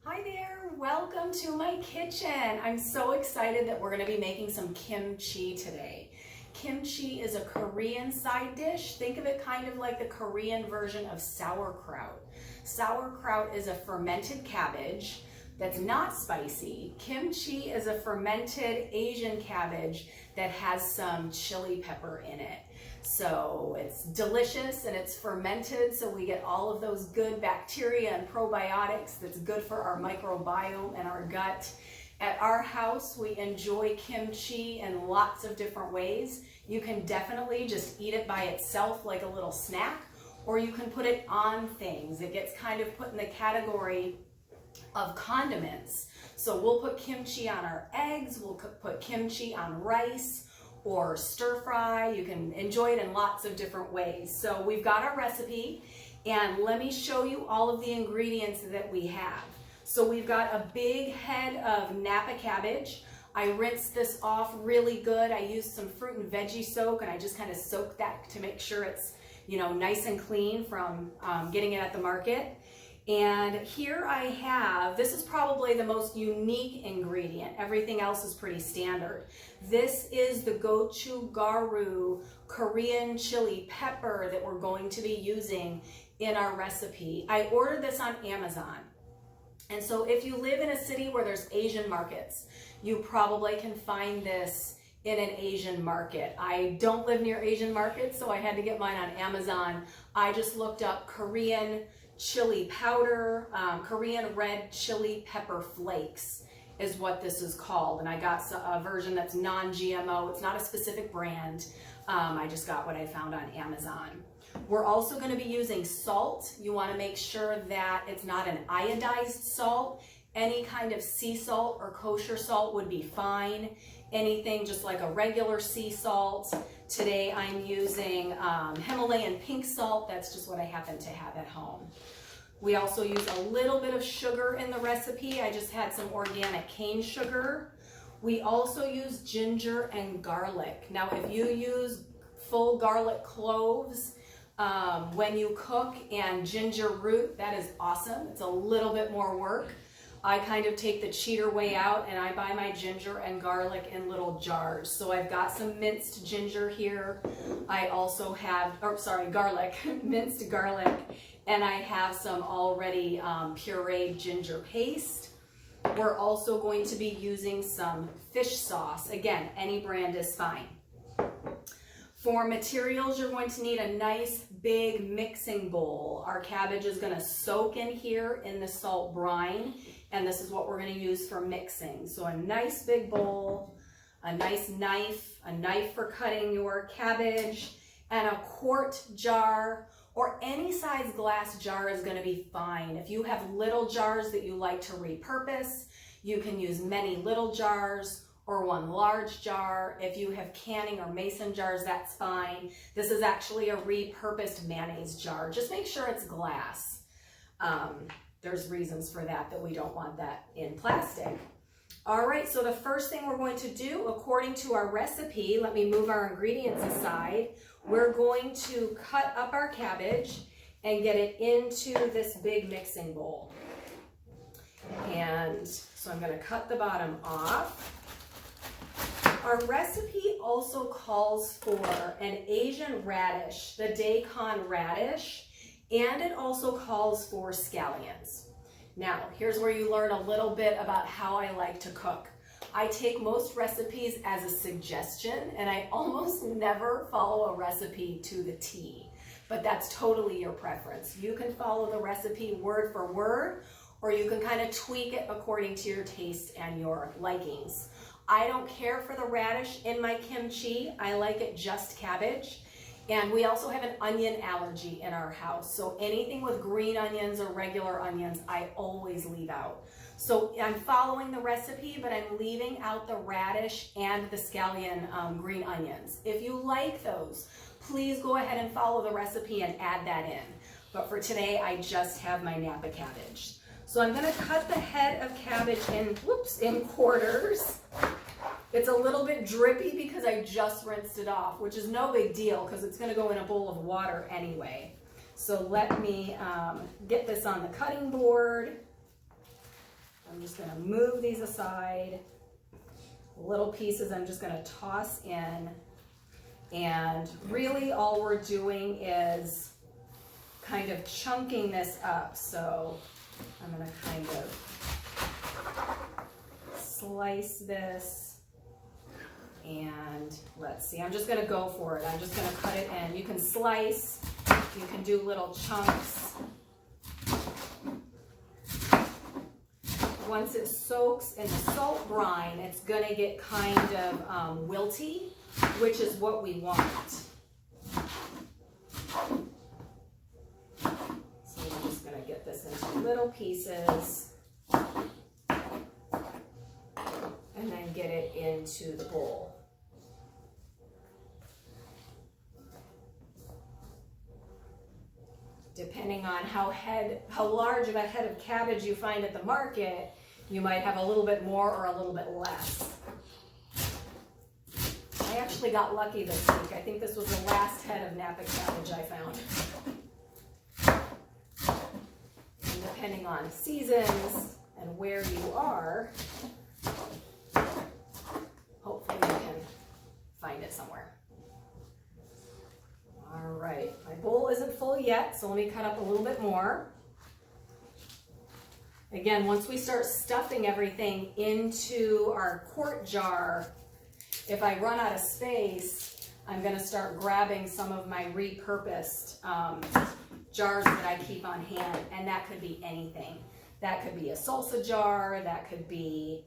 Hi there, welcome to my kitchen. I'm so excited that we're going to be making some kimchi today. Kimchi is a Korean side dish. Think of it kind of like the Korean version of sauerkraut. Sauerkraut is a fermented cabbage that's not spicy. Kimchi is a fermented Asian cabbage that has some chili pepper in it. So it's delicious and it's fermented, so we get all of those good bacteria and probiotics that's good for our microbiome and our gut. At our house, we enjoy kimchi in lots of different ways. You can definitely just eat it by itself like a little snack, or you can put it on things. It gets kind of put in the category of condiments. So we'll put kimchi on our eggs, we'll put kimchi on rice, or stir fry. You can enjoy it in lots of different ways. So we've got our recipe, and let me show you all of the ingredients that we have. So we've got a big head of Napa cabbage. I rinsed this off really good. I used some fruit and veggie soak, and I just kind of soaked that to make sure it's, you know, nice and clean from getting it at the market. And here I have, this is probably the most unique ingredient. Everything else is pretty standard. This is the gochugaru Korean chili pepper that we're going to be using in our recipe. I ordered this on Amazon. And so if you live in a city where there's Asian markets, you probably can find this in an Asian market. I don't live near Asian markets, so I had to get mine on Amazon. I just looked up Korean chili powder, Korean red chili pepper flakes is what this is called. And I got a version that's non-GMO. It's not a specific brand. I just got what I found on Amazon. We're also going to be using salt. You want to make sure that it's not an iodized salt. Any kind of sea salt or kosher salt would be fine. Anything just like a regular sea salt. Today I'm using Himalayan pink salt. That's just what I happen to have at home. We also use a little bit of sugar in the recipe. I just had some organic cane sugar. We also use ginger and garlic. Now if you use full garlic cloves when you cook and ginger root, that is awesome. It's a little bit more work. I kind of take the cheater way out and I buy my ginger and garlic in little jars. So I've got some minced ginger here. I also have, garlic, minced garlic, and I have some already pureed ginger paste. We're also going to be using some fish sauce. Again, any brand is fine. For materials, you're going to need a nice big mixing bowl. Our cabbage is going to soak in here in the salt brine, and this is what we're going to use for mixing. So a nice big bowl, a nice knife, a knife for cutting your cabbage, and a quart jar or any size glass jar is going to be fine. If you have little jars that you like to repurpose, you can use many little jars or one large jar. If you have canning or mason jars, that's fine. This is actually a repurposed mayonnaise jar. Just make sure it's glass. There's reasons for that we don't want that in plastic. All right, so the first thing we're going to do, according to our recipe, let me move our ingredients aside. We're going to cut up our cabbage and get it into this big mixing bowl. And so I'm going to cut the bottom off. Our recipe also calls for an Asian radish, the daikon radish, and it also calls for scallions. Now, here's where you learn a little bit about how I like to cook. I take most recipes as a suggestion, and I almost never follow a recipe to the T, but that's totally your preference. You can follow the recipe word for word, or you can kind of tweak it according to your taste and your likings. I don't care for the radish in my kimchi. I like it just cabbage. And we also have an onion allergy in our house. So anything with green onions or regular onions, I always leave out. So I'm following the recipe, but I'm leaving out the radish and the scallion green onions. If you like those, please go ahead and follow the recipe and add that in. But for today, I just have my Napa cabbage. So I'm gonna cut the head of cabbage in quarters. It's a little bit drippy because I just rinsed it off, which is no big deal because it's gonna go in a bowl of water anyway. So let me get this on the cutting board. I'm just gonna move these aside. Little pieces I'm just gonna toss in. And really all we're doing is kind of chunking this up. So I'm gonna kind of slice this, and let's see, I'm just gonna go for it. I'm just gonna cut it in. You can slice, you can do little chunks. Once it soaks in the salt brine, it's gonna get kind of wilty, which is what we want. So I'm just gonna get this into little pieces and then get it into the bowl. Depending on how large of a head of cabbage you find at the market, you might have a little bit more or a little bit less. I actually got lucky this week. I think this was the last head of Napa cabbage I found. And depending on seasons and where you are, hopefully you can find it somewhere. All right, my bowl isn't full yet, so let me cut up a little bit more. Again, once we start stuffing everything into our quart jar, if I run out of space, I'm gonna start grabbing some of my repurposed jars that I keep on hand, and that could be anything. That could be a salsa jar, that could be,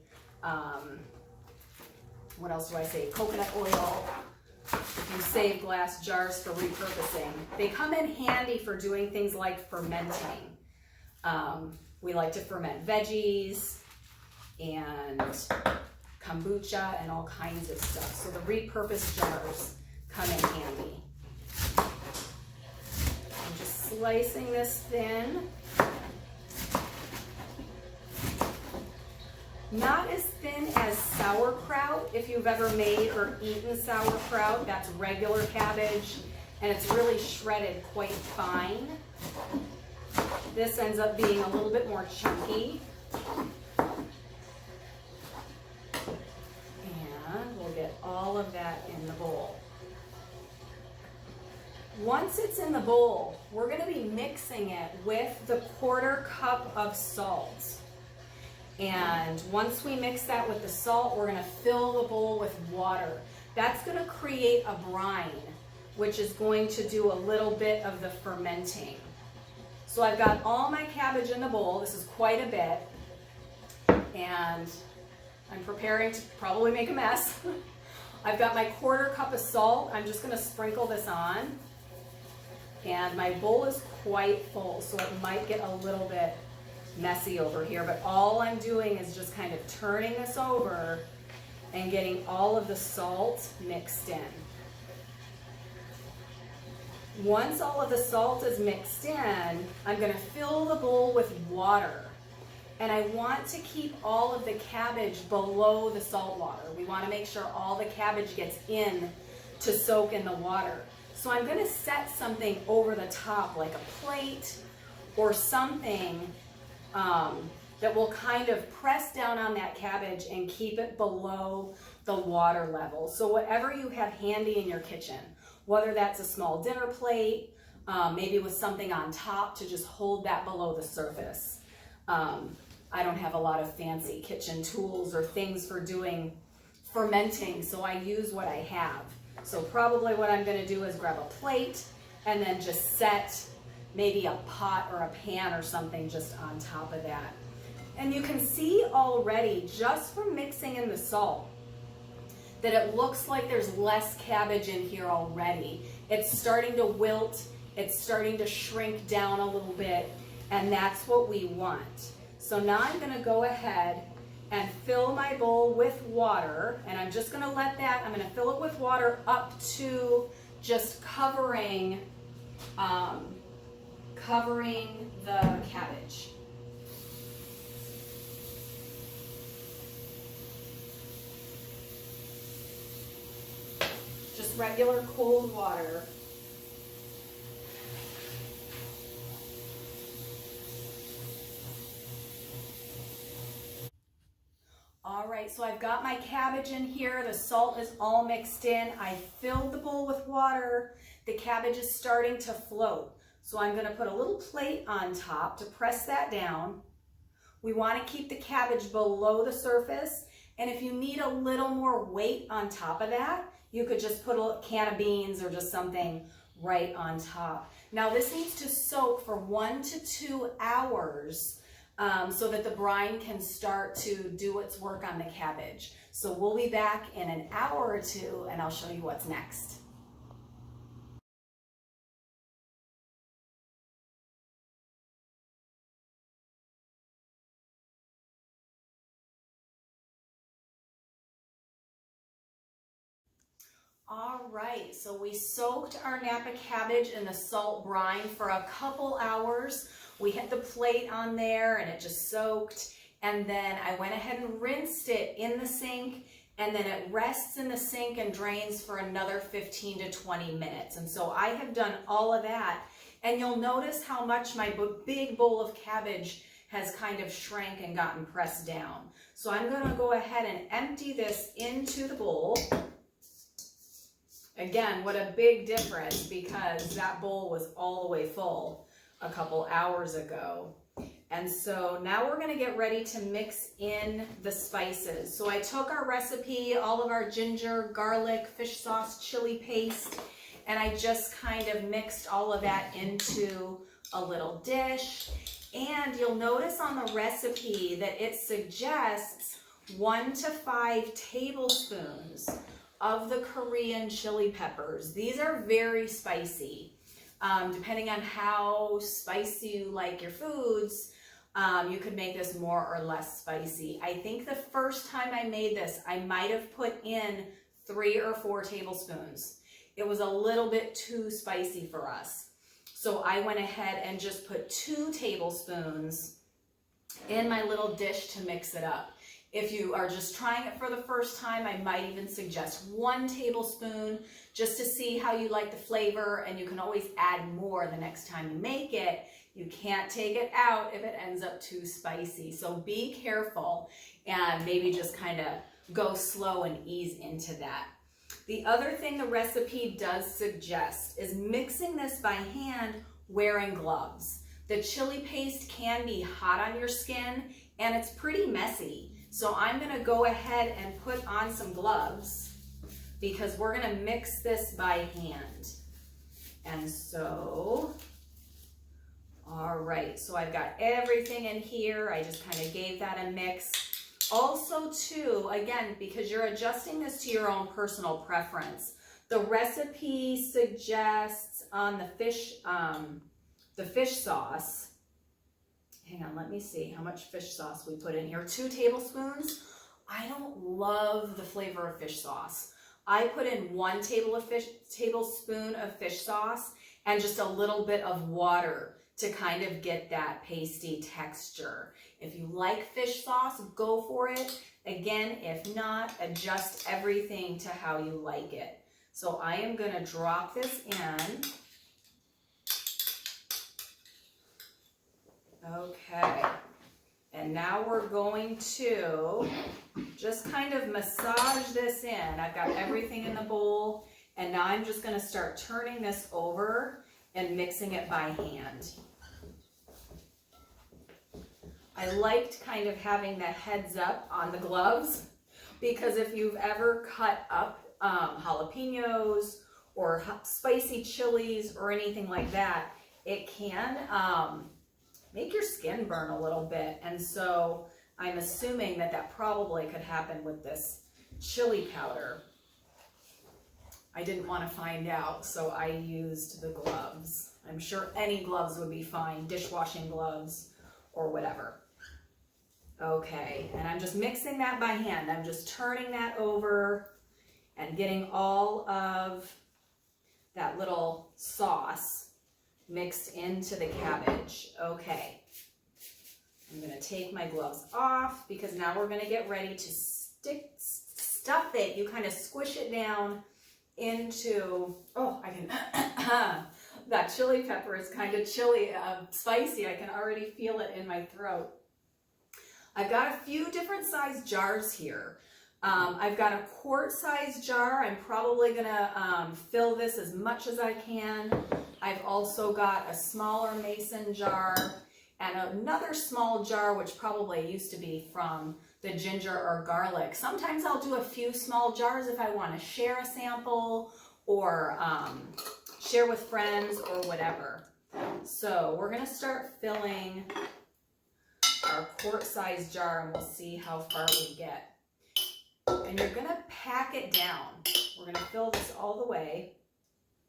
what else do I say, coconut oil. If you save glass jars for repurposing, they come in handy for doing things like fermenting. We like to ferment veggies and kombucha and all kinds of stuff. So the repurposed jars come in handy. I'm just slicing this thin. Not as thin as sauerkraut. If you've ever made or eaten sauerkraut, that's regular cabbage, and it's really shredded quite fine. This ends up being a little bit more chunky. And we'll get all of that in the bowl. Once it's in the bowl, we're going to be mixing it with the 1/4 cup of salt. And once we mix that with the salt, we're gonna fill the bowl with water. That's gonna create a brine, which is going to do a little bit of the fermenting. So I've got all my cabbage in the bowl. This is quite a bit. And I'm preparing to probably make a mess. I've got my 1/4 cup of salt. I'm just gonna sprinkle this on. And my bowl is quite full, so it might get a little bit messy over here, but all I'm doing is just kind of turning this over and getting all of the salt mixed in. Once all of the salt is mixed in, I'm going to fill the bowl with water. And I want to keep all of the cabbage below the salt water. We want to make sure all the cabbage gets in to soak in the water. So I'm going to set something over the top, like a plate or something that will kind of press down on that cabbage and keep it below the water level. So whatever you have handy in your kitchen, whether that's a small dinner plate, maybe with something on top to just hold that below the surface. I don't have a lot of fancy kitchen tools or things for doing fermenting, so I use what I have. So probably what I'm gonna do is grab a plate and then just set maybe a pot or a pan or something just on top of that. And you can see already, just from mixing in the salt, that it looks like there's less cabbage in here already. It's starting to wilt, it's starting to shrink down a little bit, and that's what we want. So now I'm gonna go ahead and fill my bowl with water, and I'm just gonna let that, I'm gonna fill it with water up to just covering the cabbage. Just regular cold water. right, so I've got my cabbage in here. The salt is all mixed in. I filled the bowl with water. The cabbage is starting to float. So I'm going to put a little plate on top to press that down. We want to keep the cabbage below the surface. And if you need a little more weight on top of that, you could just put a can of beans or just something right on top. Now this needs to soak for 1 to 2 hours. So that the brine can start to do its work on the cabbage. So we'll be back in an hour or two and I'll show you what's next. All right, so we soaked our Napa cabbage in the salt brine for a couple hours. We had the plate on there and it just soaked. And then I went ahead and rinsed it in the sink, and then it rests in the sink and drains for another 15 to 20 minutes. And so I have done all of that. And you'll notice how much my big bowl of cabbage has kind of shrank and gotten pressed down. So I'm going to go ahead and empty this into the bowl. Again, what a big difference, because that bowl was all the way full a couple hours ago. And so now we're going to get ready to mix in the spices. So I took our recipe, all of our ginger, garlic, fish sauce, chili paste, and I just kind of mixed all of that into a little dish. And you'll notice on the recipe that it suggests 1 to 5 tablespoons of the Korean chili peppers. These are very spicy. Depending on how spicy you like your foods, you could make this more or less spicy. I think the first time I made this, I might have put in 3 or 4 tablespoons. It was a little bit too spicy for us. So I went ahead and just put 2 tablespoons in my little dish to mix it up. If you are just trying it for the first time, I might even suggest 1 tablespoon just to see how you like the flavor, and you can always add more the next time you make it. You can't take it out if it ends up too spicy. So be careful and maybe just kind of go slow and ease into that. The other thing the recipe does suggest is mixing this by hand wearing gloves. The chili paste can be hot on your skin and it's pretty messy. So I'm going to go ahead and put on some gloves because we're going to mix this by hand. And so, all right, so I've got everything in here. I just kind of gave that a mix. Also too, again, because you're adjusting this to your own personal preference, the recipe suggests on the fish sauce, hang on, let me see how much fish sauce we put in here. 2 tablespoons. I don't love the flavor of fish sauce. I put in 1 tablespoon of fish sauce and just a little bit of water to kind of get that pasty texture. If you like fish sauce, go for it. Again, if not, adjust everything to how you like it. So I am going to drop this in. Okay, and now we're going to just kind of massage this in. I've got everything in the bowl, and now I'm just going to start turning this over and mixing it by hand. I liked kind of having the heads up on the gloves, because if you've ever cut up jalapenos or spicy chilies or anything like that, it can make your skin burn a little bit. And so I'm assuming that that probably could happen with this chili powder. I didn't want to find out, so I used the gloves. I'm sure any gloves would be fine, dishwashing gloves or whatever. Okay, and I'm just mixing that by hand. I'm just turning that over and getting all of that little sauce mixed into the cabbage. Okay, I'm going to take my gloves off because now we're going to get ready to stuff it. You kind of squish it down into, oh, I can, that chili pepper is kind of chili, spicy. I can already feel it in my throat. I've got a few different size jars here. I've got a quart-sized jar. I'm probably gonna fill this as much as I can. I've also got a smaller mason jar and another small jar, which probably used to be from the ginger or garlic. Sometimes I'll do a few small jars if I want to share a sample or share with friends or whatever. So we're gonna start filling our quart-sized jar and we'll see how far we get. And you're gonna pack it down. We're gonna fill this all the way.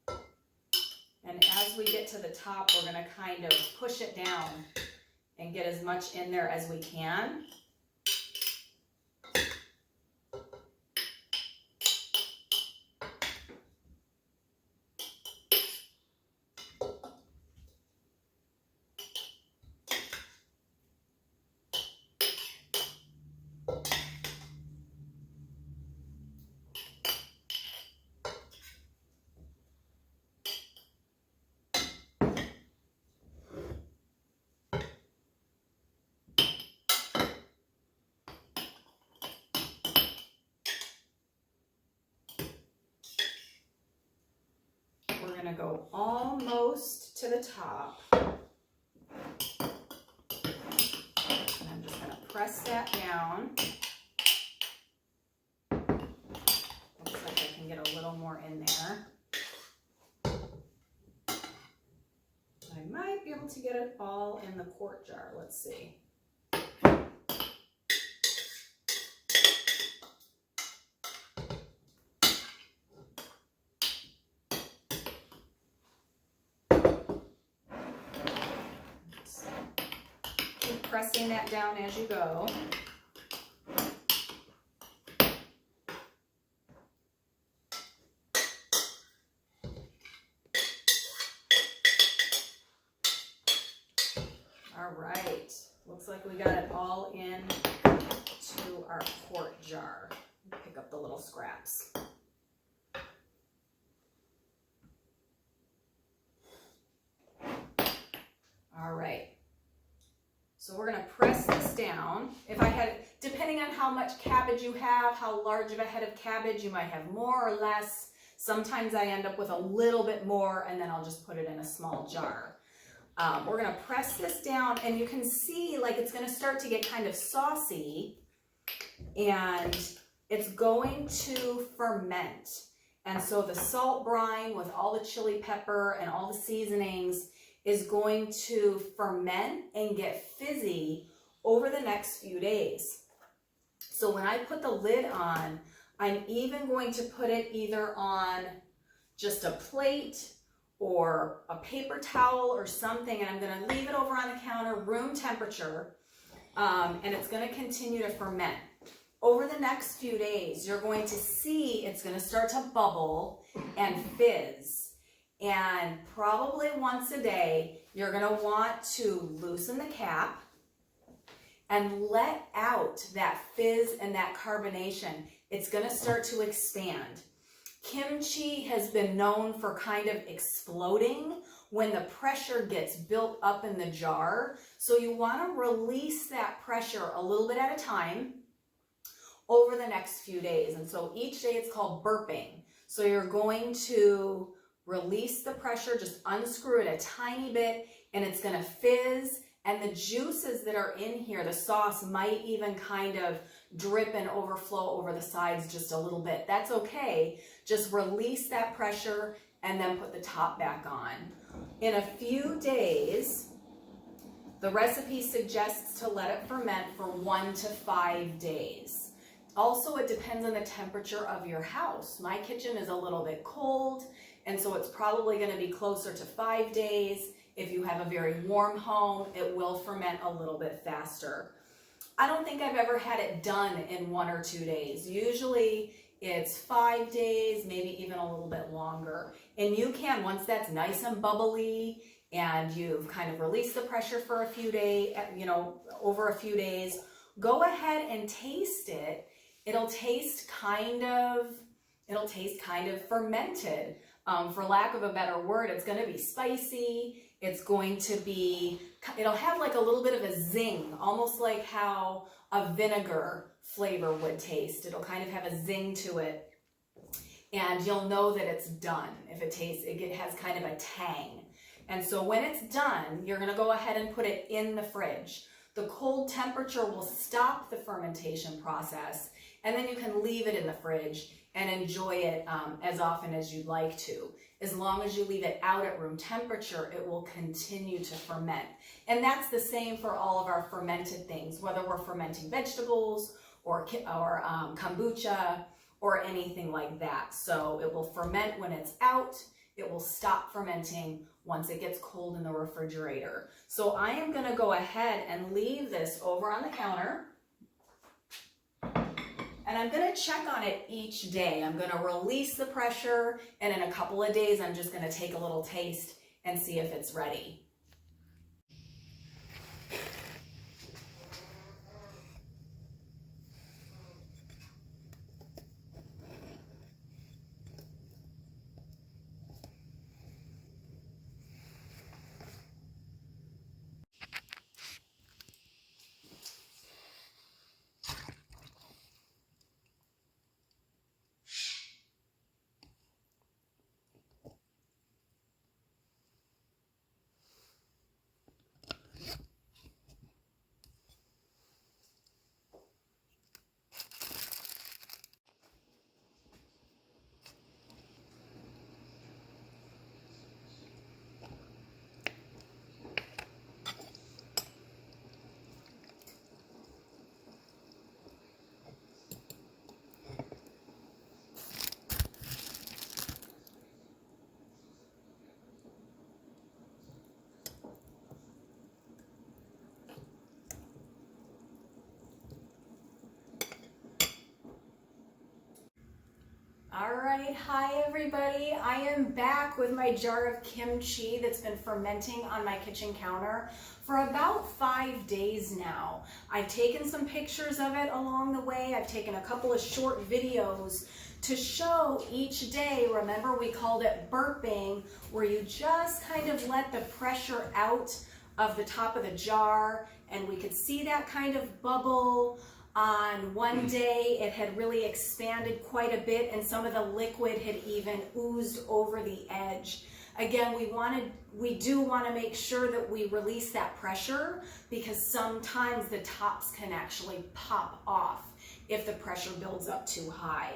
And as we get to the top, we're gonna kind of push it down and get as much in there as we can. We're gonna go almost to the top. And I'm just gonna press that down. Looks like I can get a little more in there. I might be able to get it all in the quart jar. Let's see. Keep pressing that down as you go. All right, looks like we got it all in to our quart jar. Pick up the little scraps. All right, so we're gonna press this down. If I had, depending on how much cabbage you have, how large of a head of cabbage, you might have more or less. Sometimes I end up with a little bit more and then I'll just put it in a small jar. We're gonna press this down and you can see like it's gonna start to get kind of saucy and it's going to ferment. And so the salt brine with all the chili pepper and all the seasonings is going to ferment and get fizzy over the next few days. So when I put the lid on, I'm even going to put it either on just a plate or a paper towel or something, and I'm gonna leave it over on the counter, room temperature, and it's gonna continue to ferment. Over the next few days, you're going to see it's gonna start to bubble and fizz. And probably once a day, you're gonna want to loosen the cap and let out that fizz and that carbonation. It's gonna start to expand. Kimchi has been known for kind of exploding when the pressure gets built up in the jar. So you want to release that pressure a little bit at a time over the next few days. And so each day it's called burping. So you're going to release the pressure, just unscrew it a tiny bit, and it's going to fizz. And the juices that are in here, the sauce, might even kind of drip and overflow over the sides just a little bit. That's okay. Just release that pressure and then put the top back on. In a few days, the recipe suggests to let it ferment for 1 to 5 days. Also, it depends on the temperature of your house. My kitchen is a little bit cold, and so it's probably going to be closer to 5 days. If you have a very warm home, it will ferment a little bit faster. I don't think I've ever had it done in 1 or 2 days. Usually it's 5 days, maybe even a little bit longer. And you can, once that's nice and bubbly and you've kind of released the pressure for a few days, over a few days, go ahead and taste it. It'll taste kind of fermented. For lack of a better word, it's going to be spicy. It's going to be, it'll have like a little bit of a zing, almost like how a vinegar flavor would taste. It'll kind of have a zing to it. And you'll know that it's done if it tastes, it has kind of a tang. And so when it's done, you're gonna go ahead and put it in the fridge. The cold temperature will stop the fermentation process, and then you can leave it in the fridge and enjoy it as often as you'd like to. As long as you leave it out at room temperature, it will continue to ferment. And that's the same for all of our fermented things, whether we're fermenting vegetables or kombucha, or anything like that. So it will ferment when it's out. It will stop fermenting once it gets cold in the refrigerator. So I am gonna go ahead and leave this over on the counter. And I'm gonna check on it each day. I'm gonna release the pressure, and in a couple of days, I'm just gonna take a little taste and see if it's ready. All right, hi everybody. I am back with my jar of kimchi that's been fermenting on my kitchen counter for about 5 days now. I've taken some pictures of it along the way. I've taken a couple of short videos to show each day. Remember, we called it burping, where you just kind of let the pressure out of the top of the jar, and we could see that kind of bubble. On one day, it had really expanded quite a bit, and some of the liquid had even oozed over the edge. Again, we do want to make sure that we release that pressure, because sometimes the tops can actually pop off if the pressure builds up too high.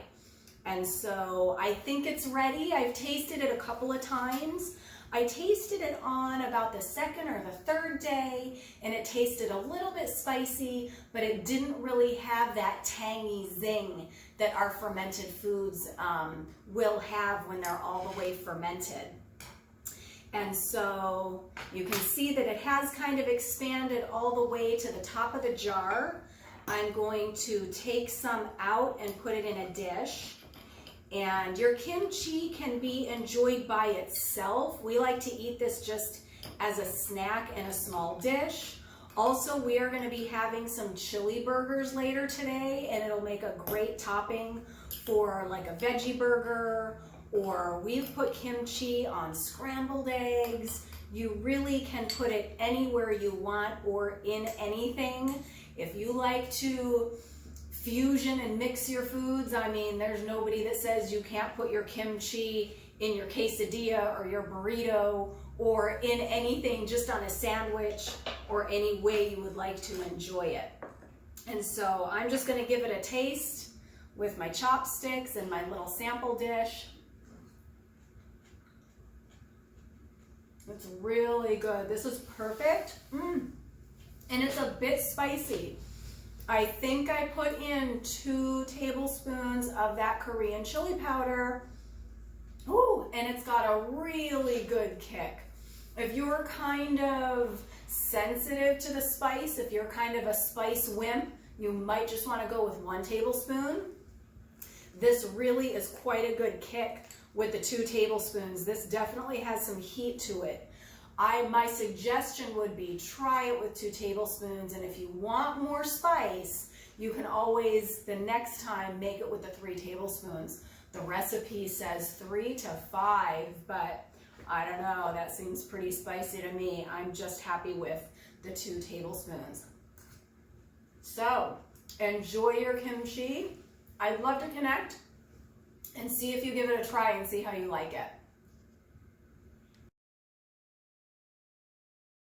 And so I think it's ready. I've tasted it a couple of times. I tasted it on about the second or the third day, and it tasted a little bit spicy, but it didn't really have that tangy zing that our fermented foods will have when they're all the way fermented. And so you can see that it has kind of expanded all the way to the top of the jar. I'm going to take some out and put it in a dish. And your kimchi can be enjoyed by itself. We like to eat this just as a snack in a small dish. Also, we are going to be having some chili burgers later today, and it'll make a great topping for like a veggie burger, or we've put kimchi on scrambled eggs. You really can put it anywhere you want or in anything. If you like to fusion and mix your foods, I mean, there's nobody that says you can't put your kimchi in your quesadilla or your burrito or in anything, just on a sandwich or any way you would like to enjoy it. And so I'm just going to give it a taste with my chopsticks and my little sample dish. It's really good. This is perfect. And it's a bit spicy. I think I put in 2 tablespoons of that Korean chili powder. Ooh, and it's got a really good kick. If you're kind of sensitive to the spice, if you're kind of a spice wimp, you might just want to go with 1 tablespoon. This really is quite a good kick with the 2 tablespoons. This definitely has some heat to it. My suggestion would be try it with 2 tablespoons, and if you want more spice, you can always, the next time, make it with the 3 tablespoons. The recipe says 3 to 5, but I don't know, that seems pretty spicy to me. I'm just happy with the 2 tablespoons. So, enjoy your kimchi. I'd love to connect and see if you give it a try and see how you like it.